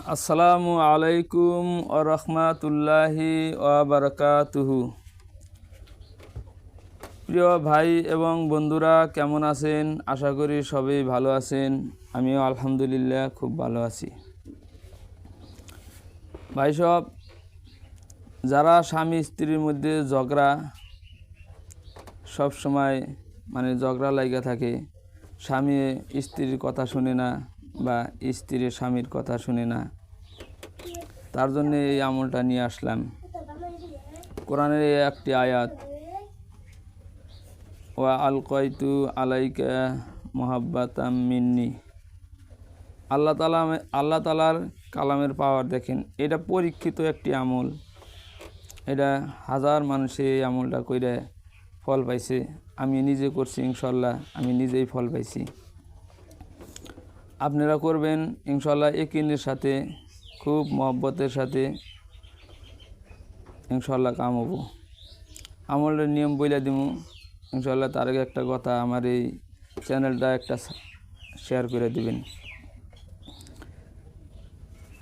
আসসালামু আলাইকুম ওয়া রাহমাতুল্লাহি ওয়া বারাকাতুহু। প্রিয় ভাই এবং বন্ধুরা কেমন আছেন? আশা করি সবাই ভালো আছেন। আমিও আলহামদুলিল্লাহ খুব ভালো আছি। ভাই সব, যারা স্বামী স্ত্রীর মধ্যে ঝগড়া সব সময় ঝগড়া লাগা থাকে, স্বামী স্ত্রীর কথা শুনে না বা স্ত্রী স্বামীর কথা শুনে না, তার জন্য এই আমলটা নিয়ে আসলাম। কোরআনের একটি আয়াত, ওয়া আলকাইতু আলাইকা মুহাব্বাতাম মিন্নি। আল্লাহ তাআলার কালামের পাওয়ার দেখেন। এটা পরীক্ষিত একটি আমল। এটা হাজার মানুষে এই আমলটা কইরা ফল পাইছে। আমি নিজে করছি, ইনশাল্লাহ আমি নিজেই ফল পাইছি। আপনারা করবেন ইনশাল্লাহ ইয়াকিনের সাথে, খুব মহব্বতের সাথে, ইনশাল্লাহ কাম হবো। আমলের নিয়ম বইলা দিমু ইনশাল্লাহ। তার আগে একটা কথা, আমার এই চ্যানেলটা একটা শেয়ার করে দিবেন।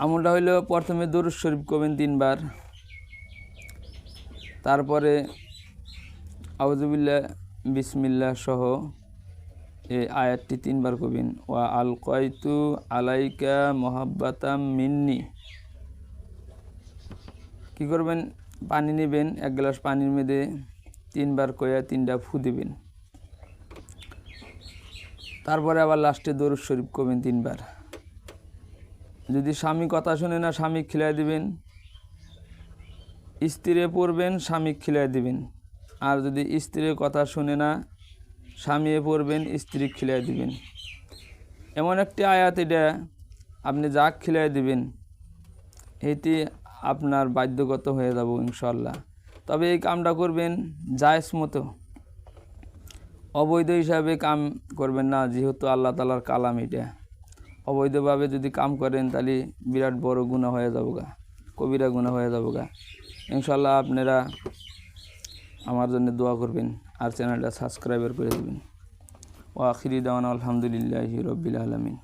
আমলটা হইল, প্রথমে দরুদ শরীফ করবেন 3 বার, তারপরে আউযুবিল্লাহ বিসমিল্লাহ সহ এই আয়াতটি 3 বার করবেন। ওয়া আলকাইতু আলাইকা মুহাব্বাতাম মিন্নি। কি করবেন? পানি নেবেন, 1 গ্লাস পানির মধ্যে 3 বার কইয়া 3টা ফু দিবেন। তারপরে আবার লাস্টে দরুদ শরীফ করবেন 3 বার। যদি স্বামী কথা শুনে না, স্বামী খিলাই দিবেন। স্ত্রী পড়বেন, স্বামী খিলাই দিবেন। আর যদি স্ত্রীর কথা শুনে না, স্বামী পড়বেন, স্ত্রী খিলাই দিবেন। এমন একটি আয়াত, এটা আপনি যা খিলাই দিবেন এটি আপনার বাধ্যগত হয়ে যাব ইনশাল্লাহ। তবে এই কামটা করবেন জায়েজ মতো, অবৈধ হিসাবে কাম করবেন না, যেহেতু আল্লাহ তাআলার কালাম এটা। অবৈধভাবে যদি কাম করেন তাহলে বিরাট বড় গুনাহ হয়ে যাব গা, কবিরা গুনাহ হয়ে যাব গা। ইনশাল্লাহ আপনারা আমার জন্য দোয়া করবেন আর চ্যানেলটা সাবস্ক্রাইব করে দেবেন। ওয়া আখিরি দাওয়ানা আলহামদুলিল্লাহি রাব্বিল আলামিন।